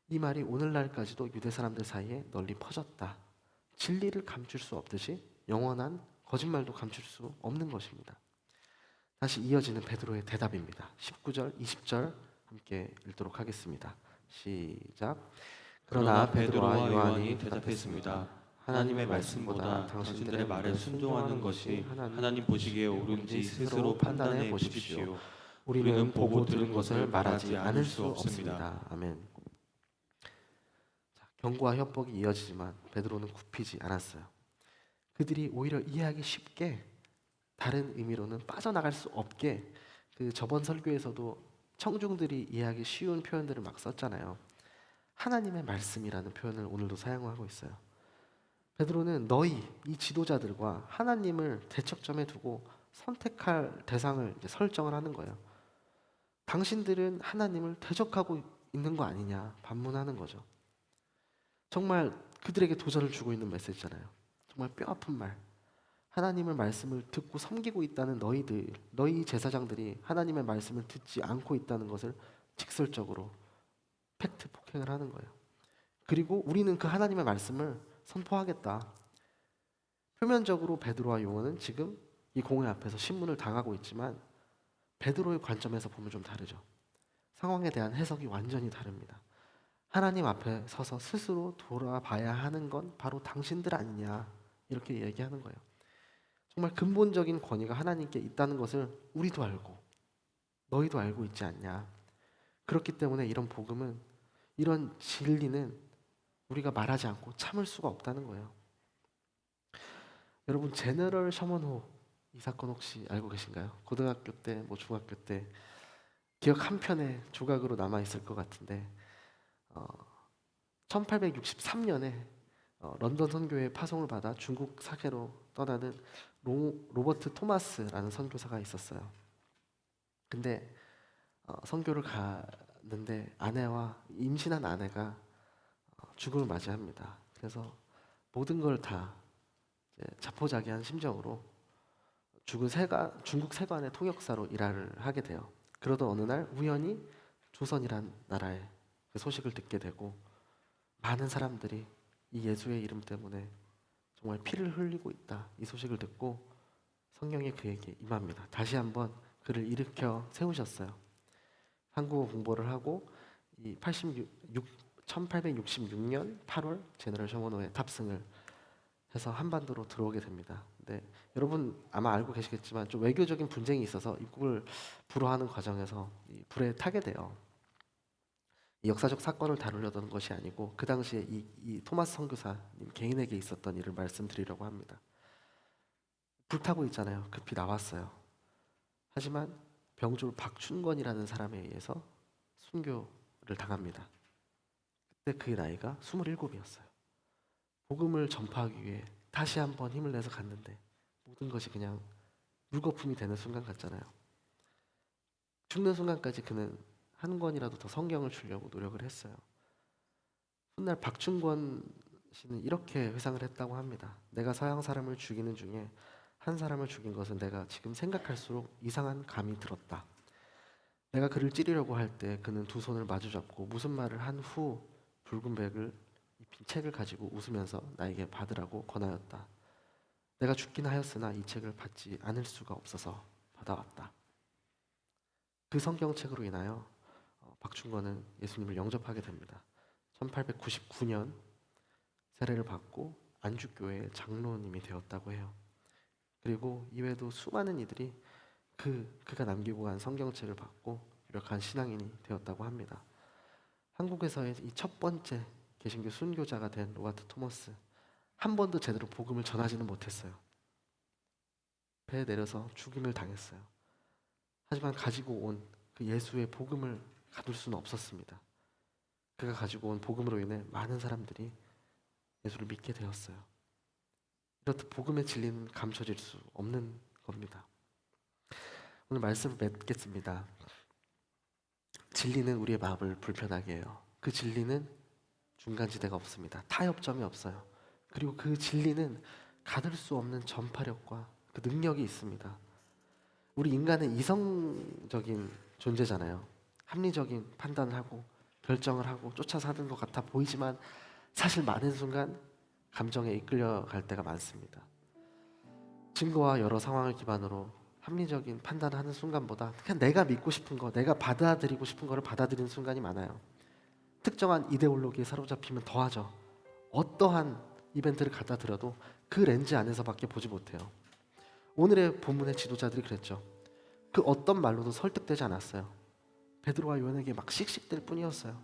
이 말이 오늘날까지도 유대 사람들 사이에 널리 퍼졌다. 진리를 감출 수 없듯이 영원한 거짓말도 감출 수 없는 것입니다. 다시 이어지는 베드로의 대답입니다. 19절, 20절 함께 읽도록 하겠습니다. 시작. 그러나 베드로와 요한이 대답했습니다. 하나님의 말씀보다 당신들의 말에 순종하는 것이 하나님 보시기에 옳은지 스스로 판단해 보십시오. 우리는 보고 들은 것을 말하지 않을 수 없습니다. 아멘. 자, 경고와 협박이 이어지지만 베드로는 굽히지 않았어요. 그들이 오히려 이해하기 쉽게 다른 의미로는 빠져나갈 수 없게 그 저번 설교에서도 청중들이 이해하기 쉬운 표현들을 막 썼잖아요. 하나님의 말씀이라는 표현을 오늘도 사용하고 있어요. 베드로는 이 지도자들과 하나님을 대척점에 두고 선택할 대상을 이제 설정을 하는 거예요. 당신들은 하나님을 대적하고 있는 거 아니냐 반문하는 거죠. 정말 그들에게 도전을 주고 있는 메시지잖아요. 정말 뼈아픈 말. 하나님의 말씀을 듣고 섬기고 있다는 너희 제사장들이 하나님의 말씀을 듣지 않고 있다는 것을 직설적으로 팩트 폭행을 하는 거예요. 그리고 우리는 그 하나님의 말씀을 선포하겠다. 표면적으로 베드로와 요한은 지금 이 공회 앞에서 신문을 당하고 있지만 베드로의 관점에서 보면 좀 다르죠. 상황에 대한 해석이 완전히 다릅니다. 하나님 앞에 서서 스스로 돌아봐야 하는 건 바로 당신들 아니냐 이렇게 얘기하는 거예요. 정말 근본적인 권위가 하나님께 있다는 것을 우리도 알고 너희도 알고 있지 않냐. 그렇기 때문에 이런 복음은, 이런 진리는 우리가 말하지 않고 참을 수가 없다는 거예요. 여러분, 제너럴 셔먼호 이 사건 혹시 알고 계신가요? 고등학교 때, 중학교 때 기억 한 편에 조각으로 남아 있을 것 같은데 1863년에 런던 선교회 파송을 받아 중국 사계로 떠나는 로버트 토마스라는 선교사가 있었어요. 근데 선교를 가는데 임신한 아내가 죽음을 맞이합니다. 그래서 모든 걸 다 자포자기한 심정으로 중국 세관의 통역사로 일을 하게 돼요. 그러던 어느 날 우연히 조선이란 나라의 그 소식을 듣게 되고 많은 사람들이 이 예수의 이름 때문에 정말 피를 흘리고 있다 이 소식을 듣고 성령이 그에게 임합니다. 다시 한번 그를 일으켜 세우셨어요. 한국어 공부를 하고 이 1866년 8월 제너럴 셔먼호에 탑승을 해서 한반도로 들어오게 됩니다. 근데 여러분 아마 알고 계시겠지만 좀 외교적인 분쟁이 있어서 입국을 불허하는 과정에서 이 불에 타게 돼요. 이 역사적 사건을 다루려던 것이 아니고 그 당시에 이 토마스 선교사님 개인에게 있었던 일을 말씀드리려고 합니다. 불타고 있잖아요. 급히 나왔어요. 하지만 병졸 박춘권이라는 사람에 의해서 순교를 당합니다. 그때 그의 나이가 27이었어요. 복음을 전파하기 위해 다시 한번 힘을 내서 갔는데 모든 것이 그냥 물거품이 되는 순간 같잖아요. 죽는 순간까지 그는 한 권이라도 더 성경을 주려고 노력을 했어요. 훗날 박춘권 씨는 이렇게 회상을 했다고 합니다. 내가 서양 사람을 죽이는 중에 한 사람을 죽인 것은 내가 지금 생각할수록 이상한 감이 들었다. 내가 그를 찌르려고 할 때 그는 두 손을 마주 잡고 무슨 말을 한 후 붉은 백을 입힌 책을 가지고 웃으면서 나에게 받으라고 권하였다. 내가 죽긴 하였으나 이 책을 받지 않을 수가 없어서 받아왔다. 그 성경책으로 인하여 박춘권은 예수님을 영접하게 됩니다. 1899년 세례를 받고 안주교회의 장로님이 되었다고 해요. 그리고 이외에도 수많은 이들이 그가 남기고 간 성경책을 받고 유력한 신앙인이 되었다고 합니다. 한국에서의 이 첫 번째 개신교 순교자가 된 로버트 토머스, 한 번도 제대로 복음을 전하지는 못했어요. 배에 내려서 죽임을 당했어요. 하지만 가지고 온 그 예수의 복음을 가둘 수는 없었습니다. 그가 가지고 온 복음으로 인해 많은 사람들이 예수를 믿게 되었어요. 이렇듯 복음의 진리는 감춰질 수 없는 겁니다. 오늘 말씀을 맺겠습니다. 진리는 우리의 마음을 불편하게 해요. 그 진리는 중간지대가 없습니다. 타협점이 없어요. 그리고 그 진리는 가둘 수 없는 전파력과 그 능력이 있습니다. 우리 인간은 이성적인 존재잖아요. 합리적인 판단을 하고 결정을 하고 쫓아 사는 것 같아 보이지만 사실 많은 순간 감정에 이끌려갈 때가 많습니다. 증거와 여러 상황을 기반으로 합리적인 판단을 하는 순간보다 그냥 내가 믿고 싶은 거, 내가 받아들이고 싶은 거를 받아들이는 순간이 많아요. 특정한 이데올로기에 사로잡히면 더하죠. 어떠한 이벤트를 갖다 들어도 그 렌즈 안에서밖에 보지 못해요. 오늘의 본문의 지도자들이 그랬죠. 그 어떤 말로도 설득되지 않았어요. 베드로와 요한에게 막 씩씩댈 뿐이었어요.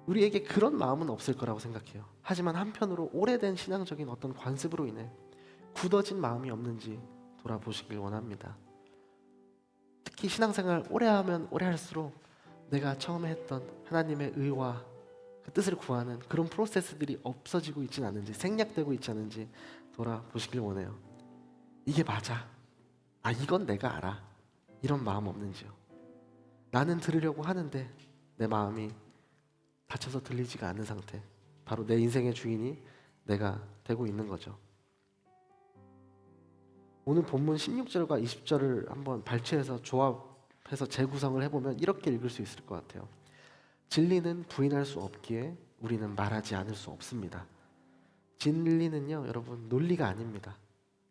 우리에게 그런 마음은 없을 거라고 생각해요. 하지만 한편으로 오래된 신앙적인 어떤 관습으로 인해 굳어진 마음이 없는지 돌아보시길 원합니다. 특히 신앙생활 오래 하면 오래 할수록 내가 처음에 했던 하나님의 의와 그 뜻을 구하는 그런 프로세스들이 없어지고 있지는 않은지, 생략되고 있지 않은지 돌아보시길 원해요. 이게 맞아. 이건 내가 알아. 이런 마음 없는지요. 나는 들으려고 하는데 내 마음이 닫혀서 들리지가 않는 상태. 바로 내 인생의 주인이 내가 되고 있는 거죠. 오늘 본문 16절과 20절을 한번 발췌해서 조합해서 재구성을 해보면 이렇게 읽을 수 있을 것 같아요. 진리는 부인할 수 없기에 우리는 말하지 않을 수 없습니다. 진리는요, 여러분, 논리가 아닙니다.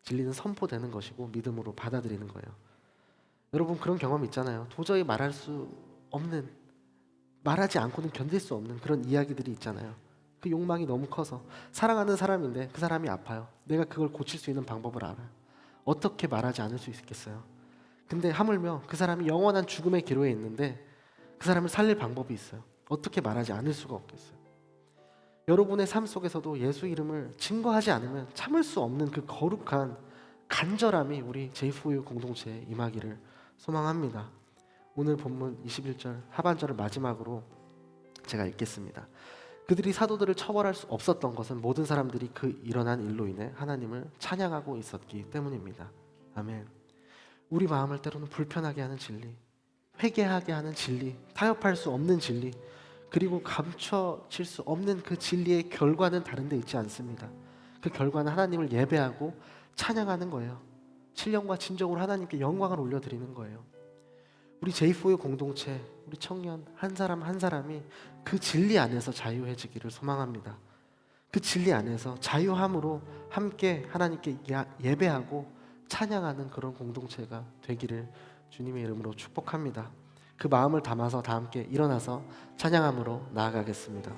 진리는 선포되는 것이고 믿음으로 받아들이는 거예요. 여러분 그런 경험 있잖아요. 도저히 말할 수 없는, 말하지 않고는 견딜 수 없는 그런 이야기들이 있잖아요. 그 욕망이 너무 커서 사랑하는 사람인데 그 사람이 아파요. 내가 그걸 고칠 수 있는 방법을 알아요. 어떻게 말하지 않을 수 있겠어요? 근데 하물며 그 사람이 영원한 죽음의 기로에 있는데 그 사람을 살릴 방법이 있어요. 어떻게 말하지 않을 수가 없겠어요? 여러분의 삶 속에서도 예수 이름을 증거하지 않으면 참을 수 없는 그 거룩한 간절함이 우리 제이프유 공동체에 임하기를 소망합니다. 오늘 본문 21절 하반절을 마지막으로 제가 읽겠습니다. 그들이 사도들을 처벌할 수 없었던 것은 모든 사람들이 그 일어난 일로 인해 하나님을 찬양하고 있었기 때문입니다. 아멘. 우리 마음을 때로는 불편하게 하는 진리, 회개하게 하는 진리, 타협할 수 없는 진리, 그리고 감춰질 수 없는 그 진리의 결과는 다른 데 있지 않습니다. 그 결과는 하나님을 예배하고 찬양하는 거예요. 신령과 진정으로 하나님께 영광을 올려드리는 거예요. 우리 제이포유 공동체, 우리 청년 한 사람 한 사람이 그 진리 안에서 자유해지기를 소망합니다. 그 진리 안에서 자유함으로 함께 하나님께 예배하고 찬양하는 그런 공동체가 되기를 주님의 이름으로 축복합니다. 그 마음을 담아서 다 함께 일어나서 찬양함으로 나아가겠습니다.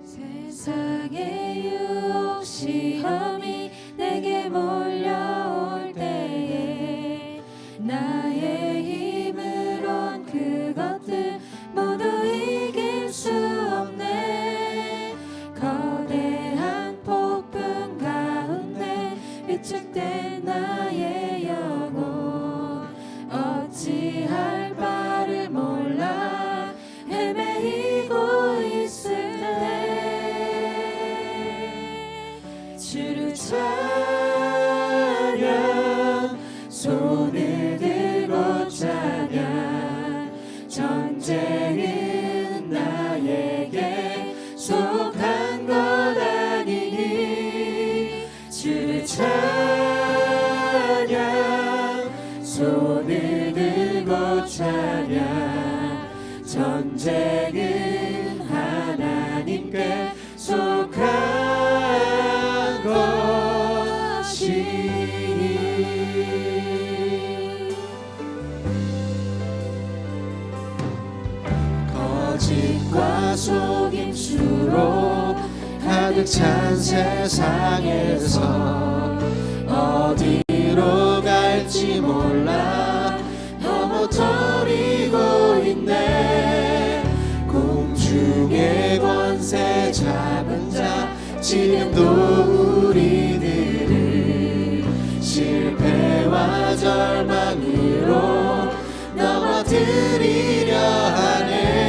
세상의 유혹 시험이 내게 몰려올 때에 나의 힘으론 그것들 모두 이길 수 없네. 거대한 폭풍 가운데 위축된 나의 영혼 어찌할 바를 몰라 헤매이고 있을 때 주를 찬양 손을 들고 찬양 전쟁은 나에게 속한 것 아니니 주를 찬양 손을 들고 찬양 전쟁은 하나님께 속한 것이니 거짓과 속임수로 가득 찬 세상에서 어디로 갈지 몰라 넘어뜨리고 있네. 공중의 권세 잡은 자 지금도 우리들을 실패와 절망으로 넘어뜨리려 하네.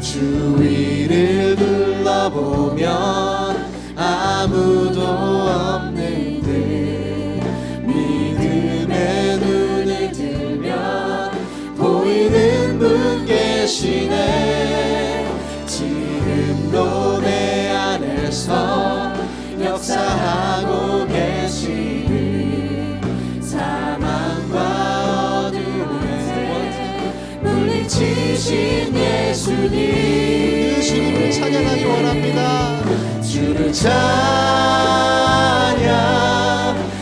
주위를 둘러보면 아무도 없는 듯 믿음의 눈을 들면 보이는 분 계시네. 지금도 내 안에서 역사하고 계시는 사망과 어둠을 물리치신 예수님 주님을 찬양하기 원합니다. 주를 찬양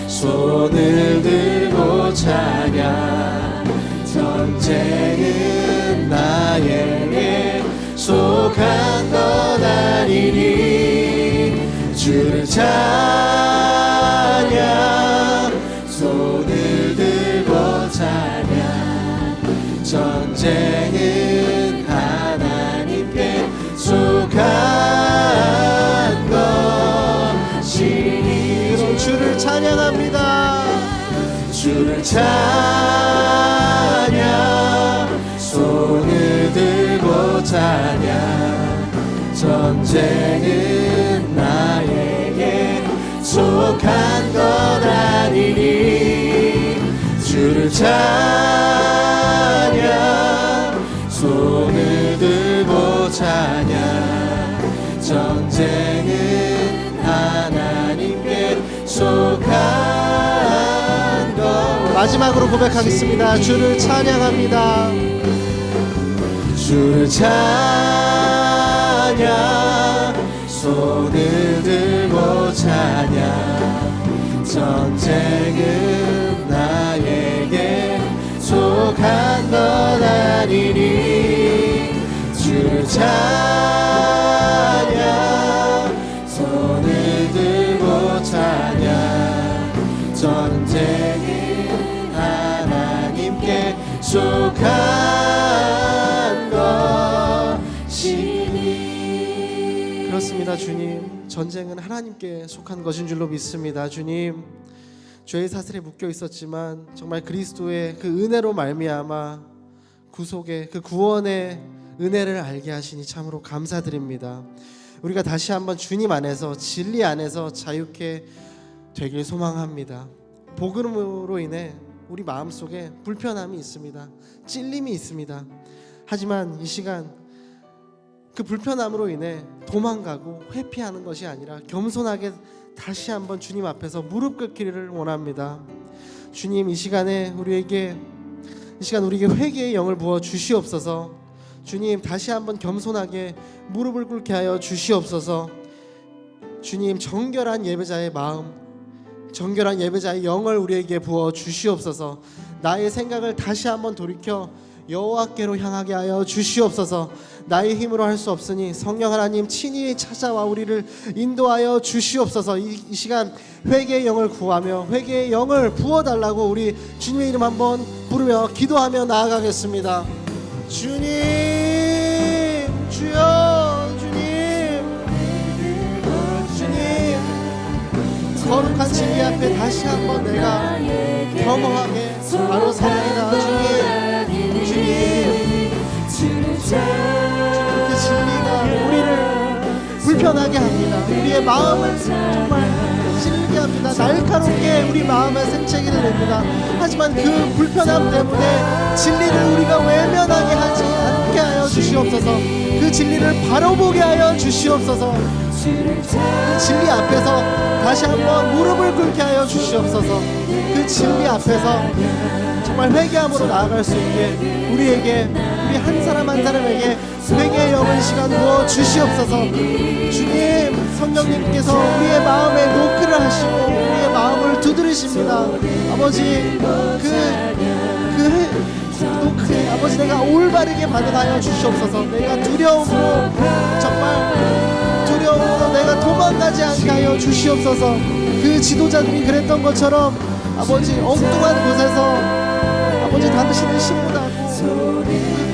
손을 들고 찬양 전쟁은 나에게 속한 것 아니니 주를 찬양 손을 들고 찬양 전쟁은 하나님께 속한 것이니 주를 찬양합니다. 주를 찬양 손을 들고 찬양 전쟁은 나에게 속한 것 아니니 주를 찬양 손을 들고 찬양 전쟁은 하나님께 속한 것. 마지막으로 고백하겠습니다. 주를 찬양합니다. 주를 찬양 손을 들고 찬양 전쟁은 나에게 속한 것 아니니 주를 찬양 손을 들고 찬양 전쟁은 하나님께 속한 것이니. 그렇습니다. 주님, 전쟁은 하나님께 속한 것인 줄로 믿습니다. 주님, 죄의 사슬에 묶여 있었지만 정말 그리스도의 그 은혜로 말미암아 구속의 그 구원의 은혜를 알게 하시니 참으로 감사드립니다. 우리가 다시 한번 주님 안에서 진리 안에서 자유케 되길 소망합니다. 복음으로 인해 우리 마음속에 불편함이 있습니다. 찔림이 있습니다. 하지만 이 시간 그 불편함으로 인해 도망가고 회피하는 것이 아니라 겸손하게 다시 한번 주님 앞에서 무릎 꿇기를 원합니다. 주님, 이 시간 우리에게 회개의 영을 부어 주시옵소서. 주님, 다시 한번 겸손하게 무릎을 꿇게 하여 주시옵소서. 주님, 정결한 예배자의 마음, 정결한 예배자의 영을 우리에게 부어 주시옵소서. 나의 생각을 다시 한번 돌이켜 여호와께로 향하게 하여 주시옵소서. 나의 힘으로 할 수 없으니 성령 하나님 친히 찾아와 우리를 인도하여 주시옵소서. 이 시간 회개의 영을 구하며 회개의 영을 부어달라고 우리 주님의 이름 한번 부르며 기도하며 나아가겠습니다. 주님, 주여, 주님, 거룩한 진리 앞에 다시 한번 내가 겸허하게 바로 서리이다. 주님, 그 진리가 우리를 불편하게 합니다. 우리의 마음을 정말 찔리게 합니다. 날카롭게 우리 마음을 생채기를 냅니다. 하지만 그 불편함 때문에 진리를 우리가 외면하게 하지 않게 하여 주시옵소서. 그 진리를 바로 보게 하여 주시옵소서. 그 진리 앞에서 다시 한번 무릎을 꿇게 하여 주시옵소서. 그 진리 앞에서 정말 회개함으로 나아갈 수 있게 우리 한 사람 한 사람에게 회개의 영을 시간 부어 주시옵소서. 주님, 성령님께서 우리의 마음에 노크를 하시고 우리의 마음을 두드리십니다. 아버지, 그 노크에 아버지 내가 올바르게 반응하여 주시옵소서. 내가 두려움으로 내가 도망가지 않게 하여 주시옵소서. 그 지도자들이 그랬던 것처럼 아버지 엉뚱한 곳에서 아버지 당신을 신문하고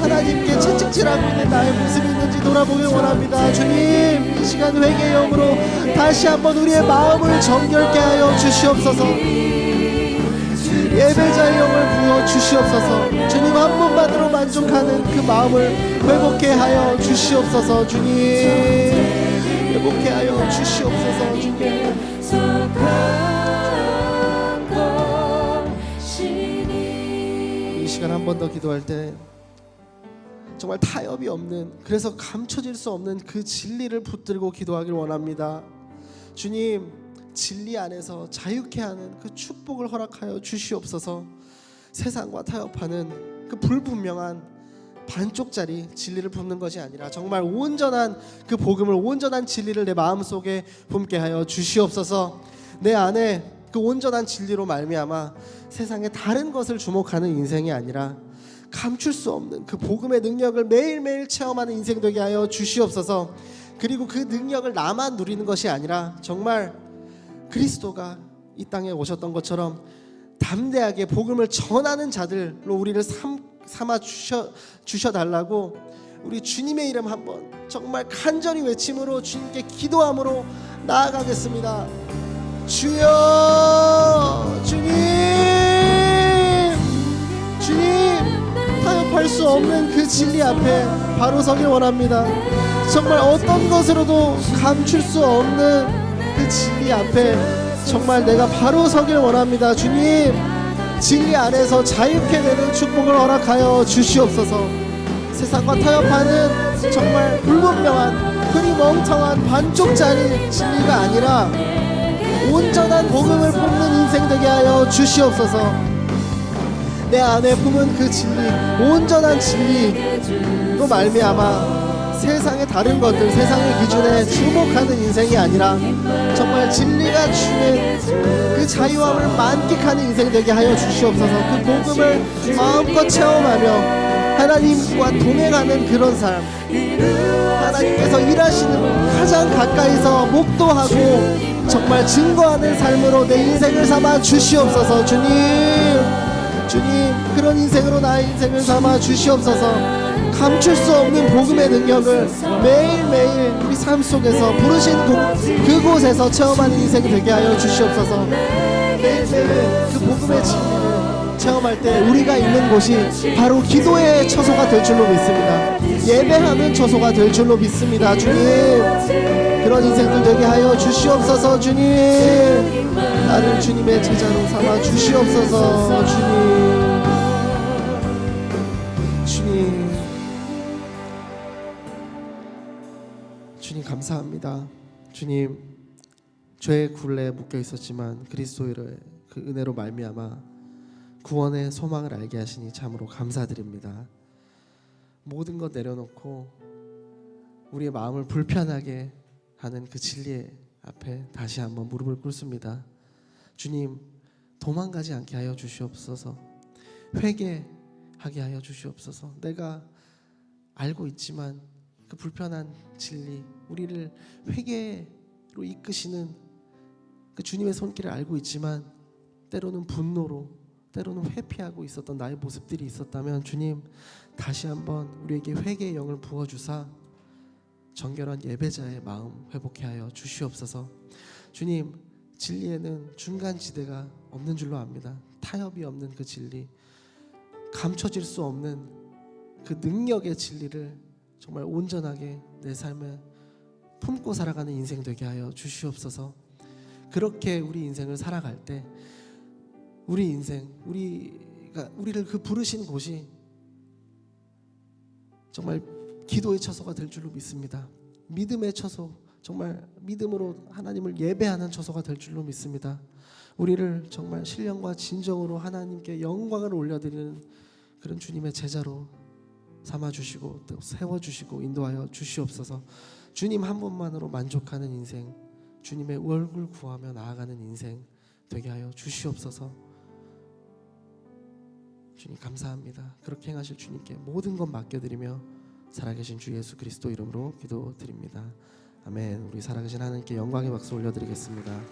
하나님께 채찍질하고 있는 나의 모습이 있는지 돌아보길 원합니다. 주님, 이 시간 회개의 영으로 다시 한번 우리의 마음을 정결케 하여 주시옵소서. 예배자의 영을 부어 주시옵소서. 주님 한 분만으로 만족하는 그 마음을 회복케 하여 주시옵소서. 주님, 회복케 하여 주시옵소서. 주님, 이 시간 한 번 더 기도할 때 정말 타협이 없는, 그래서 감춰질 수 없는 그 진리를 붙들고 기도하길 원합니다. 주님, 진리 안에서 자유케 하는 그 축복을 허락하여 주시옵소서. 세상과 타협하는 그 불분명한 반쪽짜리 진리를 품는 것이 아니라 정말 온전한 그 복음을, 온전한 진리를 내 마음속에 품게 하여 주시옵소서. 내 안에 그 온전한 진리로 말미암아 세상의 다른 것을 주목하는 인생이 아니라 감출 수 없는 그 복음의 능력을 매일매일 체험하는 인생 되게 하여 주시옵소서. 그리고 그 능력을 나만 누리는 것이 아니라 정말 그리스도가 이 땅에 오셨던 것처럼 담대하게 복음을 전하는 자들로 우리를 삼아 주셔달라고 우리 주님의 이름 한번 정말 간절히 외침으로 주님께 기도함으로 나아가겠습니다. 주여, 주님, 타협할 수 없는 그 진리 앞에 바로 서길 원합니다. 정말 어떤 것으로도 감출 수 없는 그 진리 앞에 정말 내가 바로 서길 원합니다. 주님, 진리 안에서 자유케 되는 축복을 허락하여 주시옵소서. 세상과 타협하는 정말 불분명한 흔히 멍청한 반쪽짜리 진리가 아니라 온전한 복음을 품는 인생 되게 하여 주시옵소서. 내 안에 품은 그 진리, 온전한 진리로 말미암아 세상의 다른 것들, 세상의 기준에 주목하는 인생이 아니라 정말 진리가 주는 그 자유함을 만끽하는 인생 되게 하여 주시옵소서. 그 복음을 마음껏 체험하며 하나님과 동행하는 그런 삶, 하나님께서 일하시는 걸 가장 가까이서 목도하고 정말 증거하는 삶으로 내 인생을 삼아 주시옵소서. 주님, 그런 인생으로 나의 인생을 삼아 주시옵소서. 감출 수 없는 복음의 능력을 매일매일 우리 삶 속에서 부르신 그곳에서 체험하는 인생이 되게 하여 주시옵소서. 매일매일 그 복음의 진리를 체험할 때 우리가 있는 곳이 바로 기도의 처소가 될 줄로 믿습니다. 예배하는 처소가 될 줄로 믿습니다. 주님, 그런 인생들 되게 하여 주시옵소서. 주님, 나를 주님의 제자로 삼아 주시옵소서. 주님 감사합니다. 주님, 죄의 굴레에 묶여 있었지만 그리스도의 그 은혜로 말미암아 구원의 소망을 알게 하시니 참으로 감사드립니다. 모든 것 내려놓고 우리의 마음을 불편하게 하는 그 진리 앞에 다시 한번 무릎을 꿇습니다. 주님, 도망가지 않게 하여 주시옵소서. 회개하게 하여 주시옵소서. 내가 알고 있지만 그 불편한 진리, 우리를 회개로 이끄시는 그 주님의 손길을 알고 있지만 때로는 분노로, 때로는 회피하고 있었던 나의 모습들이 있었다면 주님, 다시 한번 우리에게 회개의 영을 부어주사 정결한 예배자의 마음 회복해 하여 주시옵소서. 주님, 진리에는 중간지대가 없는 줄로 압니다. 타협이 없는 그 진리, 감춰질 수 없는 그 능력의 진리를 정말 온전하게 내 삶에 품고 살아가는 인생 되게 하여 주시옵소서. 그렇게 우리 인생을 살아갈 때 우리 인생, 우리를 그 부르신 곳이 정말 기도의 처소가 될 줄로 믿습니다. 믿음의 처소, 정말 믿음으로 하나님을 예배하는 처소가 될 줄로 믿습니다. 우리를 정말 신령과 진정으로 하나님께 영광을 올려드리는 그런 주님의 제자로 삼아주시고 또 세워주시고 인도하여 주시옵소서. 주님 한 분만으로 만족하는 인생, 주님의 얼굴 구하며 나아가는 인생 되게 하여 주시옵소서. 주님 감사합니다. 그렇게 행하실 주님께 모든 것 맡겨드리며 살아계신 주 예수 그리스도 이름으로 기도드립니다. 아멘. 우리 살아계신 하나님께 영광의 박수 올려드리겠습니다.